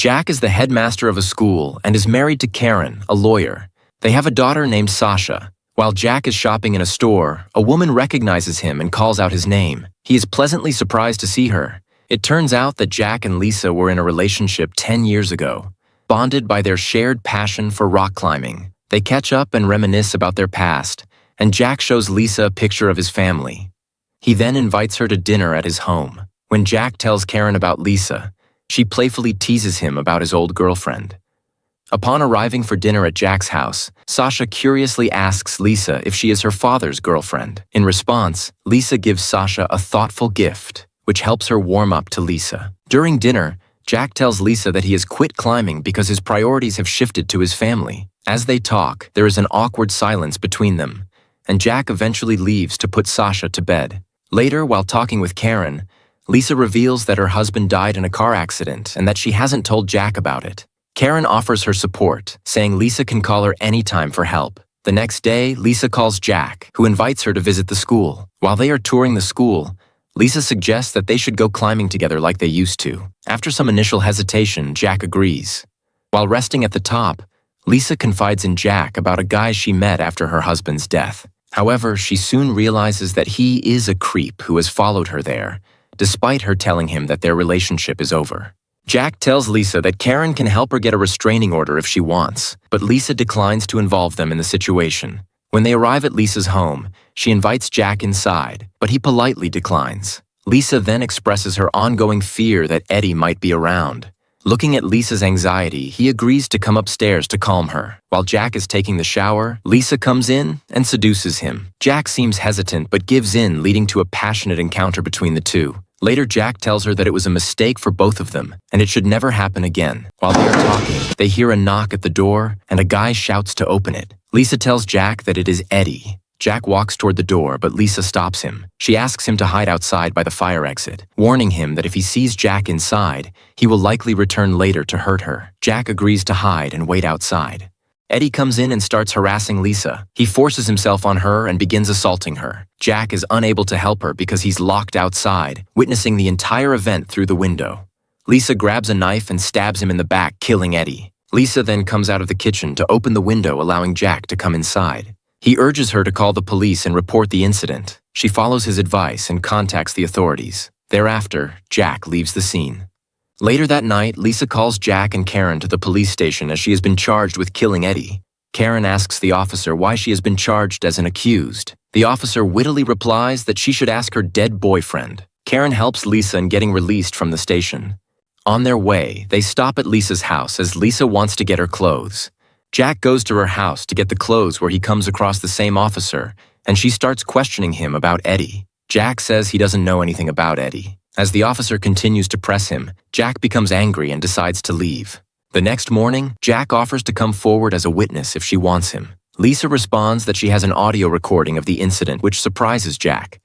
Jack is the headmaster of a school and is married to Karen, a lawyer. They have a daughter named Sasha. While Jack is shopping in a store, a woman recognizes him and calls out his name. He is pleasantly surprised to see her. It turns out that Jack and Lisa were in a relationship 10 years ago. Bonded by their shared passion for rock climbing, they catch up and reminisce about their past, and Jack shows Lisa a picture of his family. He then invites her to dinner at his home. When Jack tells Karen about Lisa, she playfully teases him about his old girlfriend. Upon arriving for dinner at Jack's house, Sasha curiously asks Lisa if she is her father's girlfriend. In response, Lisa gives Sasha a thoughtful gift, which helps her warm up to Lisa. During dinner, Jack tells Lisa that he has quit climbing because his priorities have shifted to his family. As they talk, there is an awkward silence between them, and Jack eventually leaves to put Sasha to bed. Later, while talking with Karen, Lisa reveals that her husband died in a car accident and that she hasn't told Jack about it. Karen offers her support, saying Lisa can call her anytime for help. The next day, Lisa calls Jack, who invites her to visit the school. While they are touring the school, Lisa suggests that they should go climbing together like they used to. After some initial hesitation, Jack agrees. While resting at the top, Lisa confides in Jack about a guy she met after her husband's death. However, she soon realizes that he is a creep who has followed her there, despite her telling him that their relationship is over. Jack tells Lisa that Karen can help her get a restraining order if she wants, but Lisa declines to involve them in the situation. When they arrive at Lisa's home, she invites Jack inside, but he politely declines. Lisa then expresses her ongoing fear that Eddie might be around. Looking at Lisa's anxiety, he agrees to come upstairs to calm her. While Jack is taking the shower, Lisa comes in and seduces him. Jack seems hesitant but gives in, leading to a passionate encounter between the two. Later, Jack tells her that it was a mistake for both of them, and it should never happen again. While they are talking, they hear a knock at the door, and a guy shouts to open it. Lisa tells Jack that it is Eddie. Jack walks toward the door, but Lisa stops him. She asks him to hide outside by the fire exit, warning him that if he sees Jack inside, he will likely return later to hurt her. Jack agrees to hide and wait outside. Eddie comes in and starts harassing Lisa. He forces himself on her and begins assaulting her. Jack is unable to help her because he's locked outside, witnessing the entire event through the window. Lisa grabs a knife and stabs him in the back, killing Eddie. Lisa then comes out of the kitchen to open the window, allowing Jack to come inside. He urges her to call the police and report the incident. She follows his advice and contacts the authorities. Thereafter, Jack leaves the scene. Later that night, Lisa calls Jack and Karen to the police station as she has been charged with killing Eddie. Karen asks the officer why she has been charged as an accused. The officer wittily replies that she should ask her dead boyfriend. Karen helps Lisa in getting released from the station. On their way, they stop at Lisa's house as Lisa wants to get her clothes. Jack goes to her house to get the clothes where he comes across the same officer, and she starts questioning him about Eddie. Jack says he doesn't know anything about Eddie. As the officer continues to press him, Jack becomes angry and decides to leave. The next morning, Jack offers to come forward as a witness if she wants him. Lisa responds that she has an audio recording of the incident, which surprises Jack.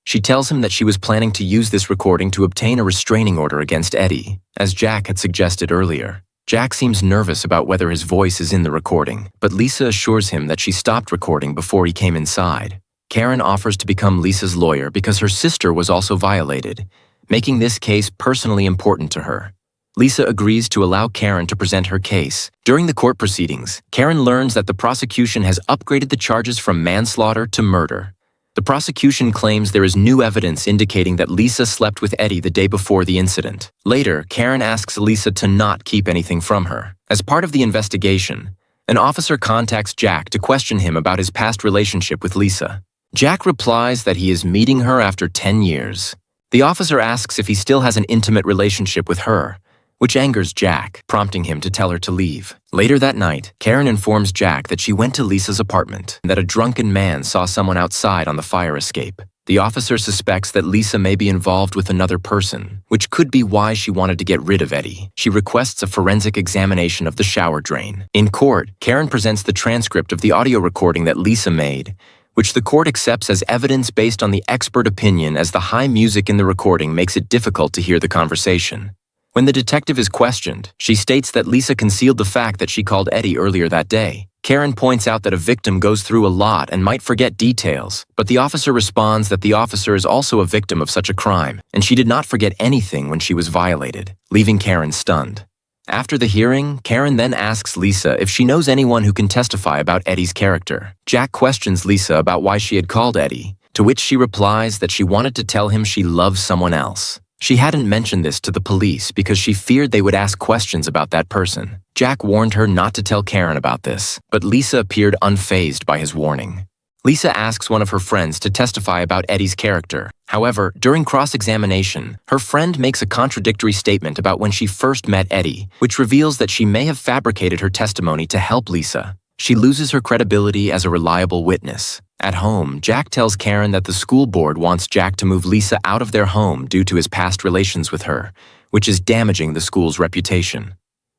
She tells him that she was planning to use this recording to obtain a restraining order against Eddie, as Jack had suggested earlier. Jack seems nervous about whether his voice is in the recording, but Lisa assures him that she stopped recording before he came inside. Karen offers to become Lisa's lawyer because her sister was also violated, making this case personally important to her. Lisa agrees to allow Karen to present her case. During the court proceedings, Karen learns that the prosecution has upgraded the charges from manslaughter to murder. The prosecution claims there is new evidence indicating that Lisa slept with Eddie the day before the incident. Later, Karen asks Lisa to not keep anything from her. As part of the investigation, an officer contacts Jack to question him about his past relationship with Lisa. Jack replies that he is meeting her after 10 years. The officer asks if he still has an intimate relationship with her, which angers Jack, prompting him to tell her to leave. Later that night, Karen informs Jack that she went to Lisa's apartment and that a drunken man saw someone outside on the fire escape. The officer suspects that Lisa may be involved with another person, which could be why she wanted to get rid of Eddie. She requests a forensic examination of the shower drain. In court, Karen presents the transcript of the audio recording that Lisa made, which the court accepts as evidence based on the expert opinion, as the high music in the recording makes it difficult to hear the conversation. When the detective is questioned, she states that Lisa concealed the fact that she called Eddie earlier that day. Karen points out that a victim goes through a lot and might forget details, but the officer responds that the officer is also a victim of such a crime, and she did not forget anything when she was violated, leaving Karen stunned. After the hearing, Karen then asks Lisa if she knows anyone who can testify about Eddie's character. Jack questions Lisa about why she had called Eddie, to which she replies that she wanted to tell him she loves someone else. She hadn't mentioned this to the police because she feared they would ask questions about that person. Jack warned her not to tell Karen about this, but Lisa appeared unfazed by his warning. Lisa asks one of her friends to testify about Eddie's character. However, during cross-examination, her friend makes a contradictory statement about when she first met Eddie, which reveals that she may have fabricated her testimony to help Lisa. She loses her credibility as a reliable witness. At home, Jack tells Karen that the school board wants Jack to move Lisa out of their home due to his past relations with her, which is damaging the school's reputation.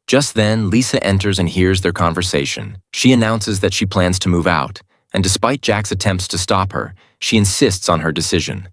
Just then, Lisa enters and hears their conversation. She announces that she plans to move out, and despite Jack's attempts to stop her, she insists on her decision.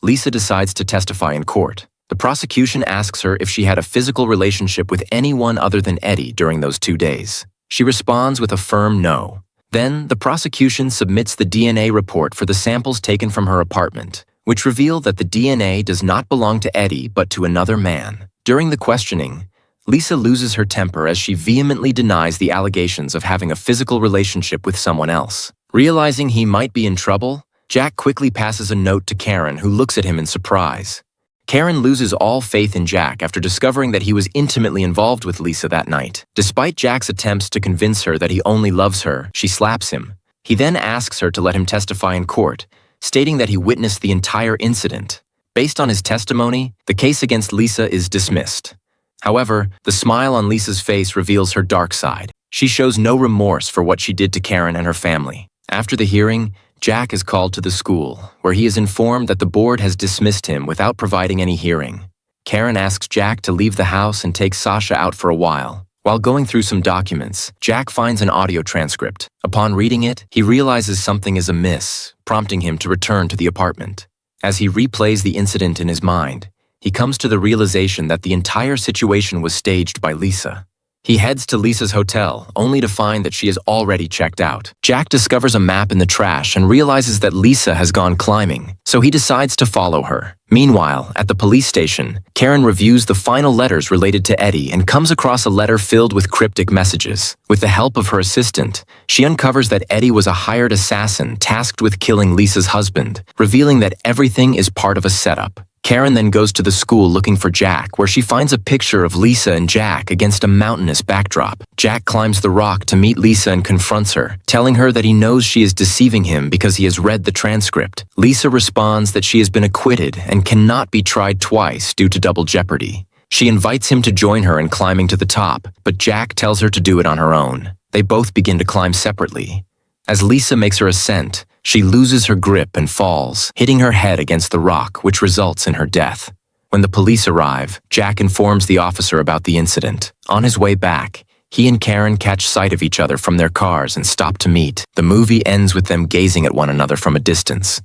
Lisa decides to testify in court. The prosecution asks her if she had a physical relationship with anyone other than Eddie during those 2 days. She responds with a firm no. Then, the prosecution submits the DNA report for the samples taken from her apartment, which reveal that the DNA does not belong to Eddie but to another man. During the questioning, Lisa loses her temper as she vehemently denies the allegations of having a physical relationship with someone else. Realizing he might be in trouble, Jack quickly passes a note to Karen, who looks at him in surprise. Karen loses all faith in Jack after discovering that he was intimately involved with Lisa that night. Despite Jack's attempts to convince her that he only loves her, she slaps him. He then asks her to let him testify in court, stating that he witnessed the entire incident. Based on his testimony, the case against Lisa is dismissed. However, the smile on Lisa's face reveals her dark side. She shows no remorse for what she did to Karen and her family. After the hearing, Jack is called to the school, where he is informed that the board has dismissed him without providing any hearing. Karen asks Jack to leave the house and take Sasha out for a while. While going through some documents, Jack finds an audio transcript. Upon reading it, he realizes something is amiss, prompting him to return to the apartment. As he replays the incident in his mind, he comes to the realization that the entire situation was staged by Lisa. He heads to Lisa's hotel, only to find that she is already checked out. Jack discovers a map in the trash and realizes that Lisa has gone climbing, so he decides to follow her. Meanwhile, at the police station, Karen reviews the final letters related to Eddie and comes across a letter filled with cryptic messages. With the help of her assistant, she uncovers that Eddie was a hired assassin tasked with killing Lisa's husband, revealing that everything is part of a setup. Karen then goes to the school looking for Jack, where she finds a picture of Lisa and Jack against a mountainous backdrop. Jack climbs the rock to meet Lisa and confronts her, telling her that he knows she is deceiving him because he has read the transcript. Lisa responds that she has been acquitted and cannot be tried twice due to double jeopardy. She invites him to join her in climbing to the top, but Jack tells her to do it on her own. They both begin to climb separately. As Lisa makes her ascent, she loses her grip and falls, hitting her head against the rock, which results in her death. When the police arrive, Jack informs the officer about the incident. On his way back, he and Karen catch sight of each other from their cars and stop to meet. The movie ends with them gazing at one another from a distance.